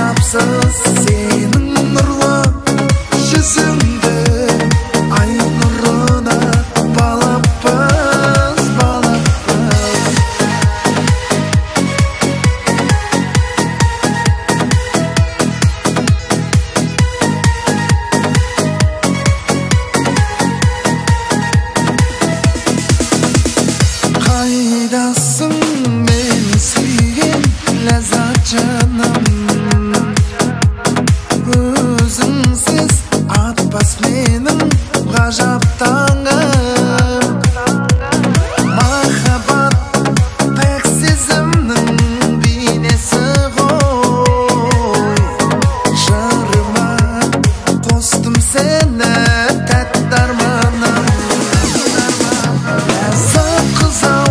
Ғажапсыз сенің нұрлы жүзіңді ай нұрына балаппыз, балаппыз. Қайдасың мені сүйген ләззат жаным, өзіңсіз атпас менің ғажап таңым. Махаббат пәк сезімнің бейнесі ғой, жырыма қостым сені тәтті арманым. Ләззат қыз ау,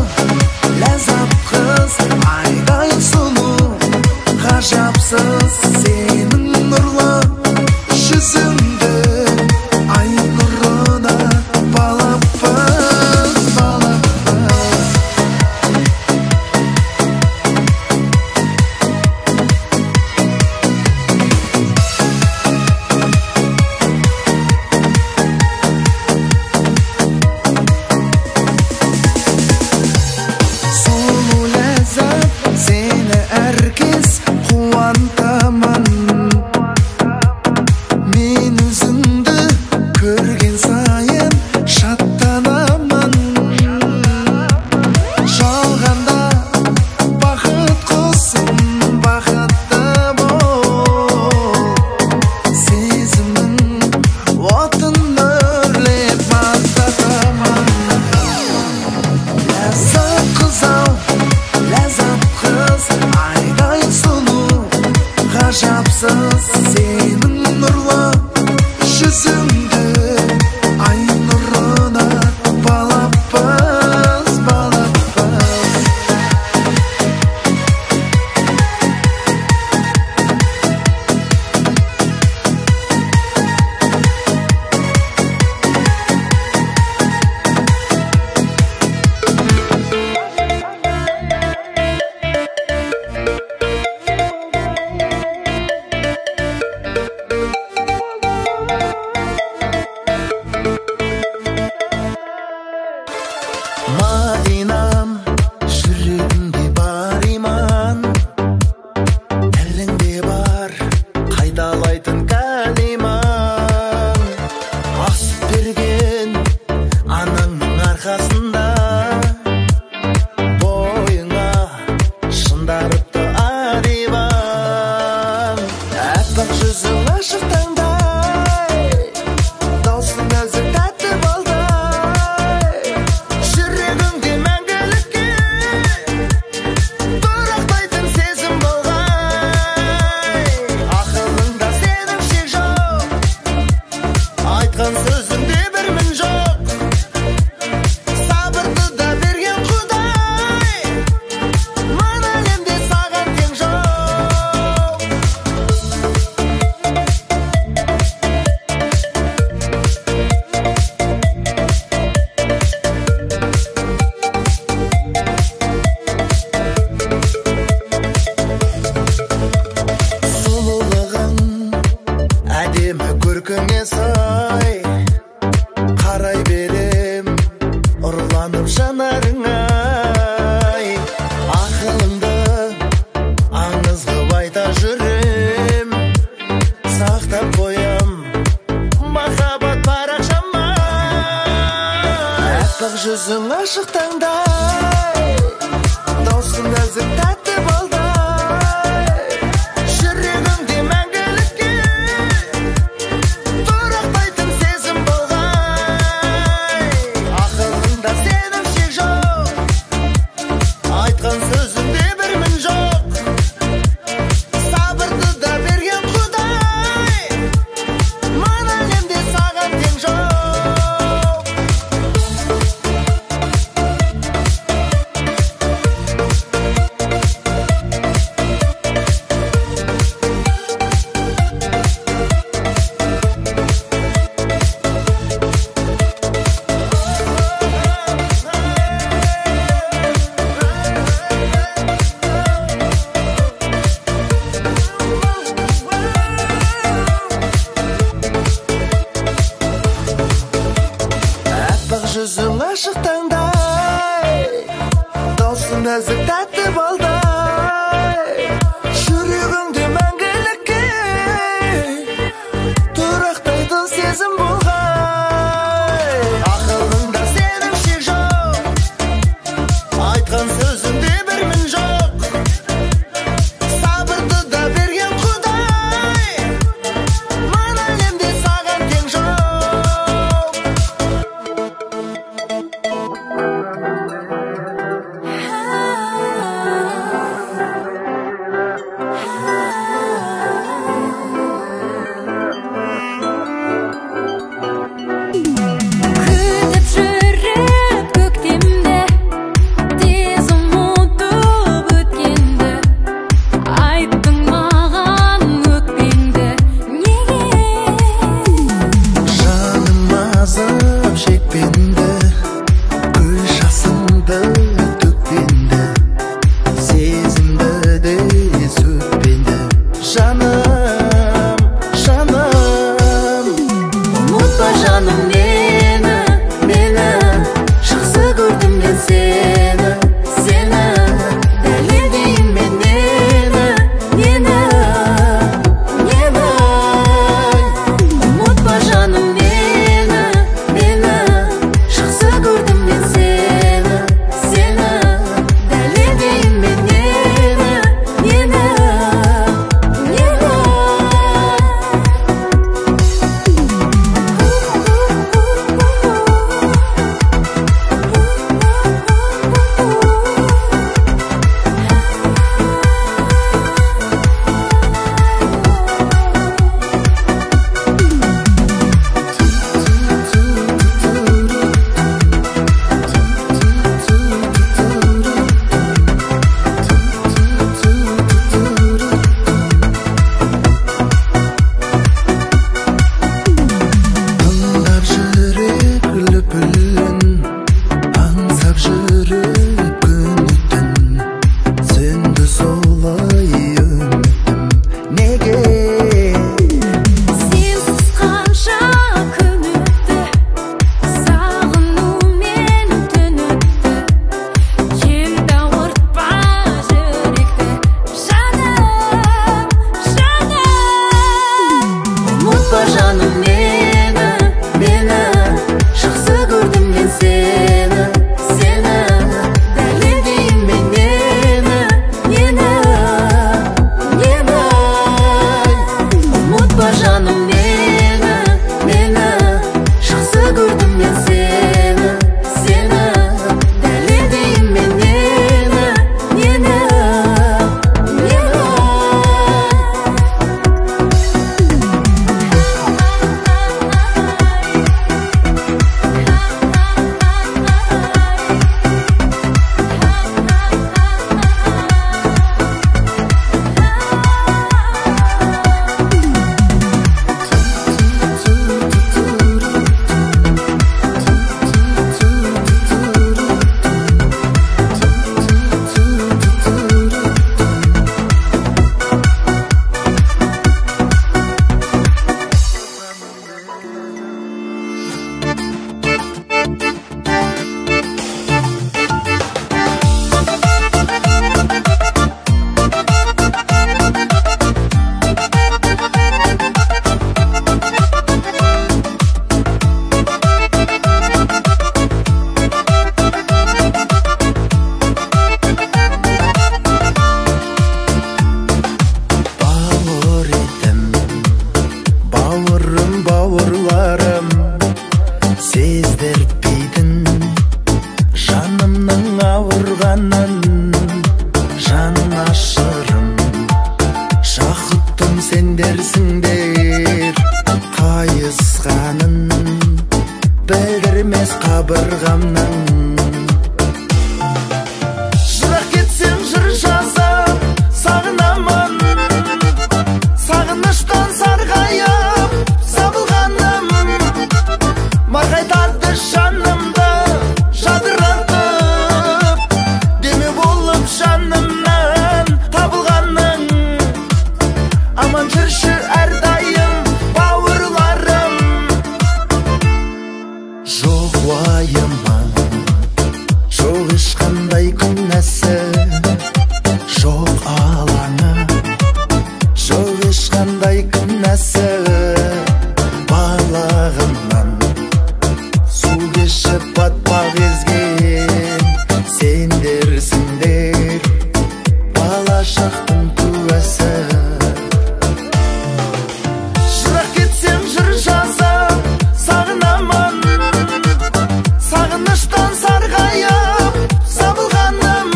ләззат қыз, айдай сұлу, ғажапсыз сенің нұрлы жүзіңді ай нұрына балаппыз, балаппыз. Сұлу ләззат, сені әркез қуантамын. Мен өзіңді көрген сайын шаттанамын. Жалғанда бақыт құсым, бақытты бол. Сезімнің отын өрлеп мақтатамын. Ләззат қыз ау, ләззат қыз, айдай сұлу, ғажапсыз сенің нұрлы жүзіңді ай нұрына балаппыз, балаппыз. Мадинам, жүрегімде бар иман, тіліңде бар қайдалайтын кәлимаң. Ас берген анаңның арқасында, бойыңа шындарыпты арибаң. Әппақ жүзің ашық таңдай, даусың нәзік тәтті балдай. Жүрегімде мәңгілікке тұрақтайтын сезім болғай. Ақылыңда сенің шек жоқ, айтқан сөзіңде бір мін жоқ. Сабырды да берген Құдай, мың әлемде саған тең жоқ. Сұлулығың әдемі көркіңе сай, қарай берем ұрланып жанарыңа. Ақылыңды аңыз қып айта жүрем, сақтап қоям махаббат парақшама. Әппақ жүзің ашық таңдай, даусың нәзік тәтті балдай. Жүрегімде мәңгілікке тұрақтайтын сезім болғай. Ақылыңда сенің шек жоқ, айтқан сөзіңде бір мін жоқ. Сабырды да берген Құдай, мың әлемде саған тең жоқ. нәзік тәтті балдай, жүрегімде мәңгілікке тұрақтайтын сезім болғай. Ақылыңда сенің шек жоқ, айтқан сөзіңде бір мін жоқ. Сабырды да берген Құдай, мына әлемде саған тең жоқ. Күтіп жүріп көктемді, тез ұмытып өткенді, айттың маған өкпеңді неге? Жаным азып шекпенді, көз жасымды төкпенді, сезімді де сөкпенді. Жаным, жаным, Ұмытпа жаным мені, жақсы көрдім мен сені, дәлелдейін мен нені. Ұмытпа жаным мені, жақсы көрдім мен сені, дәлелдейін мен нені. тыңдап жүрек лүпілін, аңсап жүріп күн түн, сөнді солай үмітім неге? Сенсіз қанша күн өтті, сағынумен түн өтті, енді ауыртпа жүректі, жаным. Ұмытпа жаным мені, жақсы көрдім мен сені, дәлелдейін мен нені. Ұмытпа жаным мені, жақсы көрдім мен сені, дәлелдейін мен нені. Бауыр етім, бауырым, бауырларым, сездіртпейтін жанымның ауырғанын. Жан ашырым, жақұттым сендерсіңдер, қайысқанын білдірмес қабырғамның. Жырақ кетсем жыр жазып сағынамын, сағыныштан сарғайып сабылғаным, марғайтады жанымды жадыратып, деме болып жанымнан табылғаның. Аман жүрші әрдайым бауырларым, жоқ уайымың, жоқ ешқандай күнәсі. бейкүнәсі балағымнан су кешіп батпақ езген сендерсіңдер бала шақтың туәсі. Жырақ кетсем жыр жазып сағынамын, сағыныштан сарғайып сабылғаным,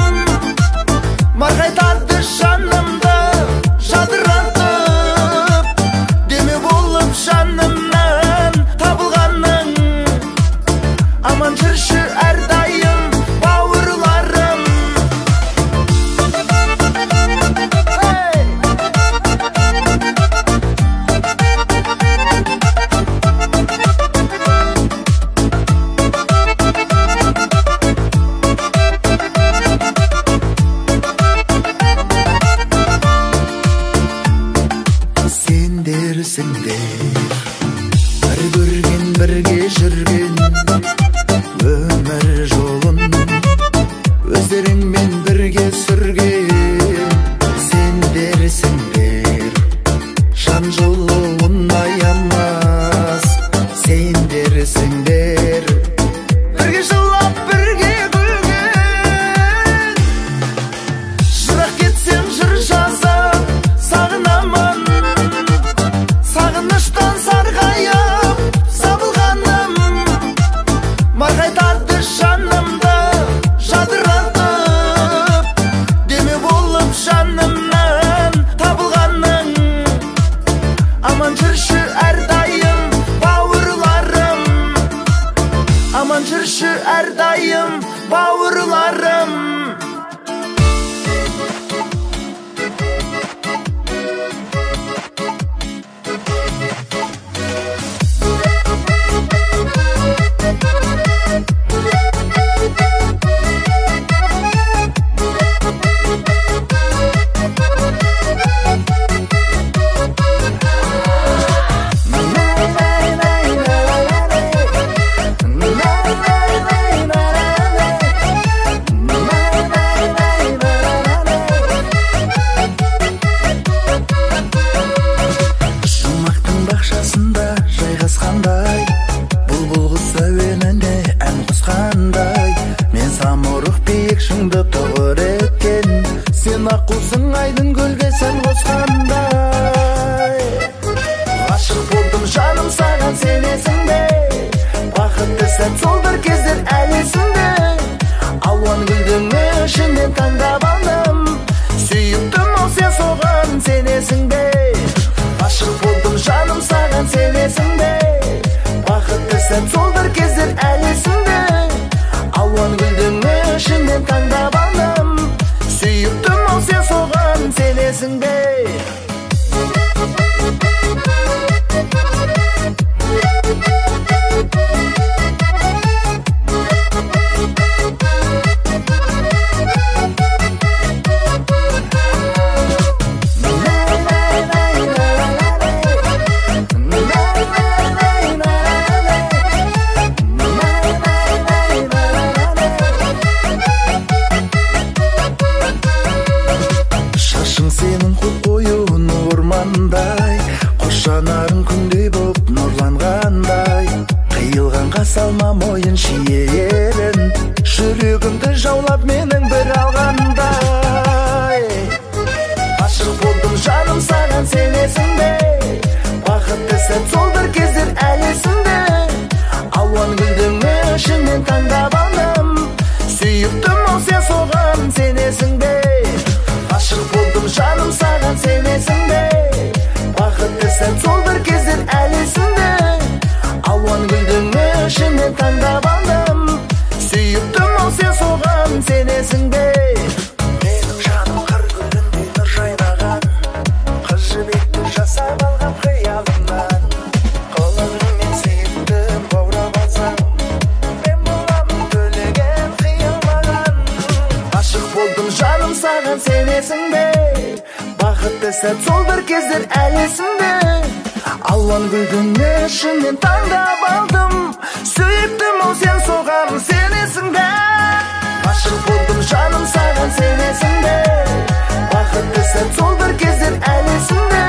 марғайтады жанымды жадыратып, деме болып жанымнан табылғаның. Аман жүрші әрдайым бауырларым. Сендерсіңдер бір көрген бірге жүрген өмір жолын өздеріңмен бірге сүрген. Сендерсіңдер жан жылуын аямас, сендерсіңдер бірге жылап бірге күлген. Жырақ кетсем жыр жазып сағынамын, сағыныштан сарғайып сабылғаным, марғайтады жанымды жадыратып, деме болып жанымнан табылғаның. Аман жүрші әрдайым бауырларым, аман жүрші әрдайым бауырларым. Жұмақтың бақшасында жайғасқандай, бұлбұл құс әуенінде ән қосқандай, мен самұрық биік шыңды тұғыр еткен, сен аққусың айдын көлге сән қосқандай. Ғашық болдым жаным саған, сенесің бе? Бақытты сәт сол бір кездер әлі есімде. Алуан гүлдің ішінен таңдап алдым, сүйіктім ау сен соған, сенесің бе? Ғашық болдым жаным саған, сенесің бе? Бақытты сәт сол бір кездер әлі есімде. Алуан гүлдің ішінен таңдап алдым, сүйіктім ау сен соған, сенесің бе? Шашың сенің қоюын ормандай, қос жанарың күндей боп нұрланғандай, қиылғанға салма мойын шиерін, жүрегімді жаулап менің бір алғандай. Ғашық болдым жаным саған, сенесің бе? Бақытты сәт сол бір кездер әлі есімде. Алуан гүлдің ішінен таңдап алдым, сүйіктім ау сен соған, сенесің бе? Ғашық болдым жаным саған, сенесің бе? Бақытты сәт сол бір кездер әлі есімде. Алуан гүлдің ішінен таңдап алдым, сүйіктім ау сен соған, сенесің бе? Менің жаным қыр гүліндей нұр жайнаған, қыз жібекті жасап алған қиялымнан, қолыңмен сүйіктім баурап алсаң, мен боламын төлеген қиылмаған. Ғашық болдым жаным саған, сенесің бе? Бақытты сәт сол бір кездер әлі есімде. Алуан гүлдің ішінен таңдап алдым, сүйіктім ау сен соған, сенесің бе? Ғашық болдым жаным саған, сенесің бе? Бақытты сәт сол бір кездер әлі есімде.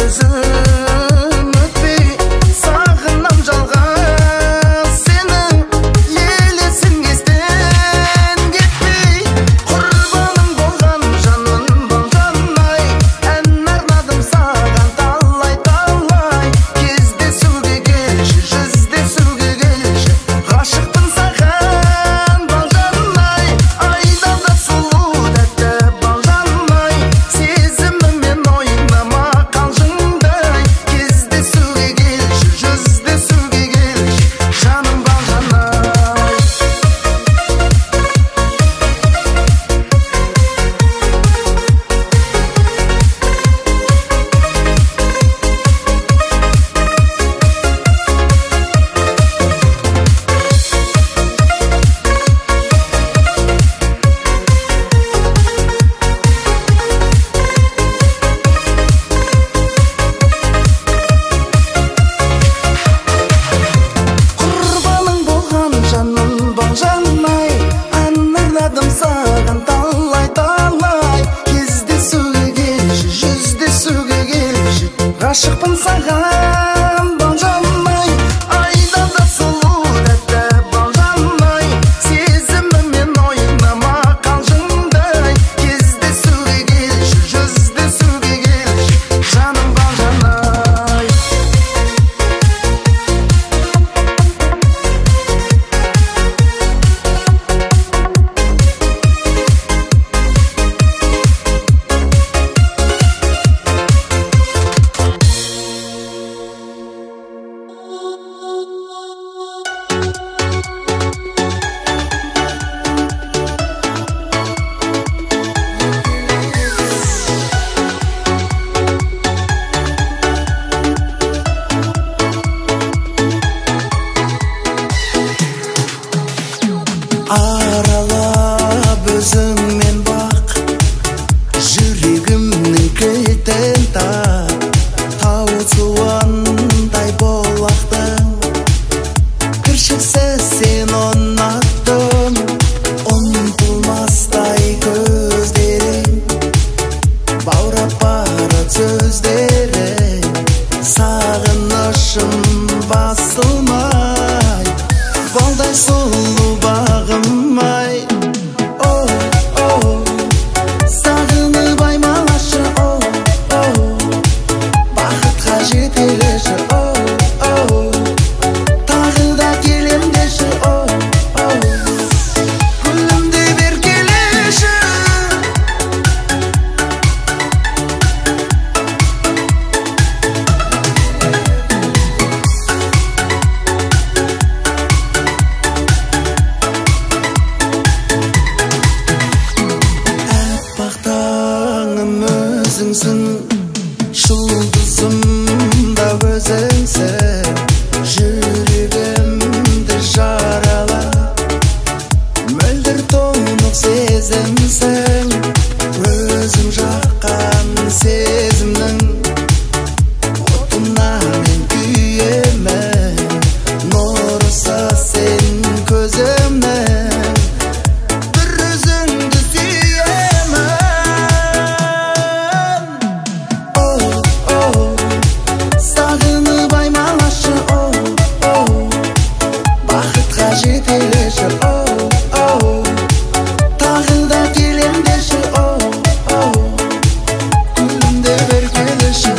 өзің өтпей сағынам жалғыз сені елесің естен кетпей құрбаның болған жаным балжан-ай ән арнадым саған талай кездесуге келші жүздесуге келші ғашықпын саған балжан-ай айда да сұлу тәтті балжан-ай сезіміммен ойнама қалжыңдай кездесуге келші жүздесуге келші жаным балжан-ай құрбаның болған жаным балжан-ай ән арнадым саған талай кездесуге келші жүздесуге келші ғашықпын саған балжан-ай айда да сұлу тәтті балжан-ай сезіміммен ойнама қалжыңдай кездесуге келші жүздесуге келші жаным балжан-ай аралап өзіңмен бақ жүрегімнің кілтін тап таусылғандай болақтың кіршіксіз сен ұнаттым ұмытылмастай көздерің баурап барады сөздерің сағынышым басылмай балдай сұлу бағым-ай сағынып аймалашы бақытқа жетелеші тағы да келем деші гүлімді бер келеші аппақ таңым өзіңсің жұлдызым да өзіңсің жүрегімді жаралап мөлдір тұнық сезімсің өзің жаққан сезімнің отына мен күйемін нұрысы сен көзімнің бір өзіңді сүйемін сағынып аймалашы бақытқа жетелеші тағы да келем деші гүлімді бер келеші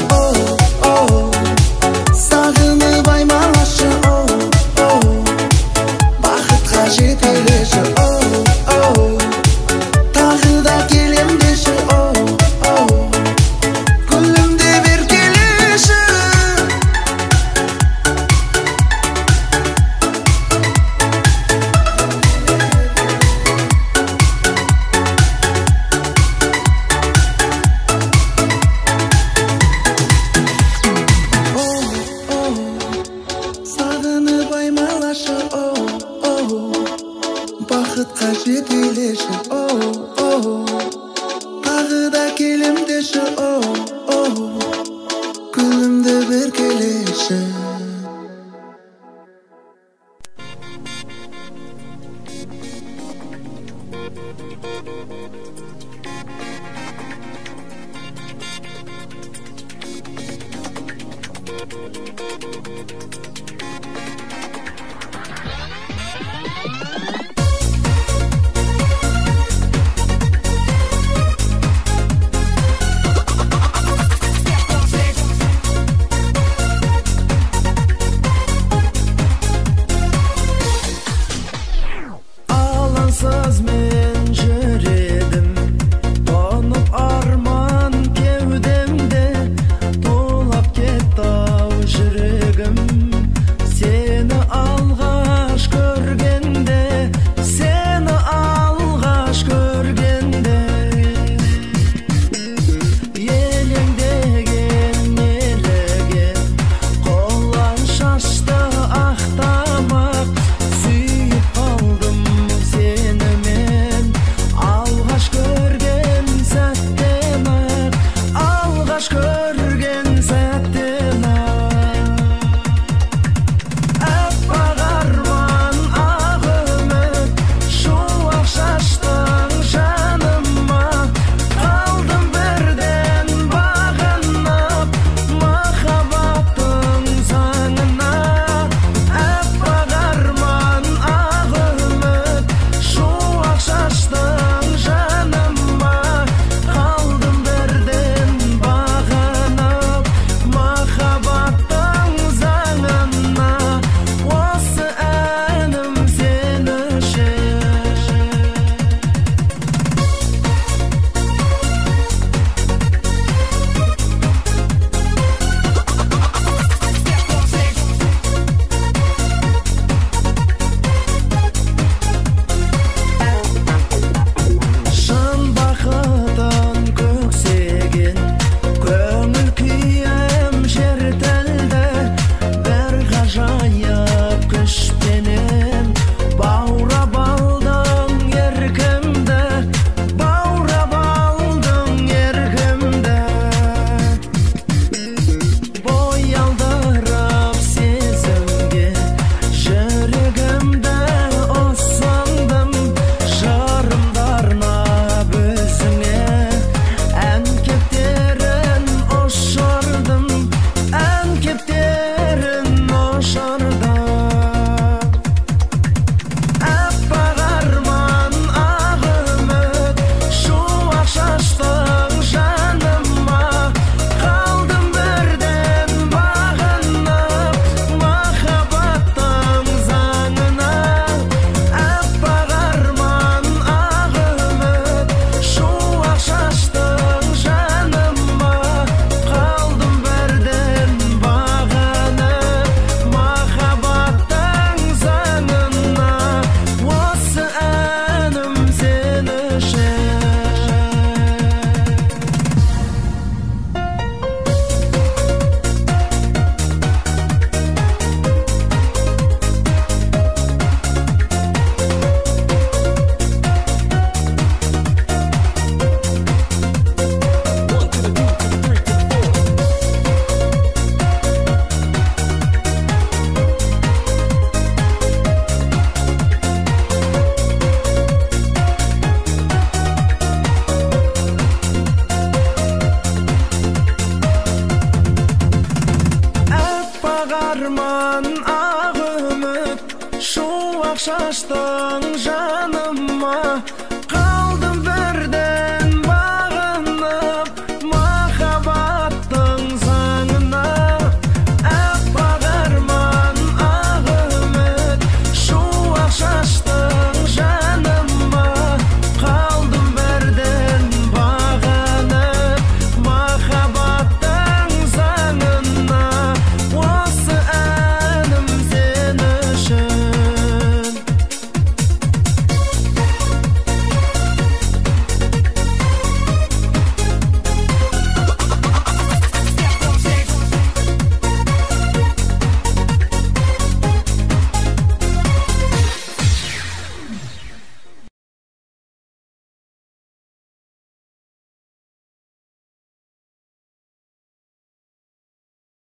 сағынып аймалашы бақытқа жетелеші тағы да келем деші гүлімді бер келеші сағынып аймалашы бақытқа жетелеші тағы да келем деші гүлімді бер келеші Alansız men jüredim, donup arman kevdemde, dolap ketdav jüregim. Seni alğaş görgende, seni alğaş görgende, elengdegen elegen, kollan şaştı ahtamak, suyup aldım seni men, alğaş görgen satten-ak, alğaş görgen satten-ak. Appak arman ak ümit, şu ak şaştın janıma, kaldım birden bağınıp mahabbetın sangına. Appak arman ak ümit, şu ak şaştın janıma, kaldım birden bağınıp mahabbetın sangına. Осы әнім сен үшін. Шын бақытын көксеген, көңіл күйім шертілді, бір ғажайып күшпенен баурап алдың еркімді, баурап алдың еркімді. Бой алдырып сезімге, жүрегімді ұсындым, жырымдарына өзіңе, ән кептерін ұшырдым, ән кептерін ұшырдым. Appak arman ak ümit, şu ak şaştın janıma, kaldım birden bağınıp mahabbettin zangına. Appak arman ak ümit, şu ak şaştın janıma, kaldım birden bağınıp mahabbettin zangına. Осы әнім сен үшін. Appak arman ak ümit, şu ak şaştın janıma,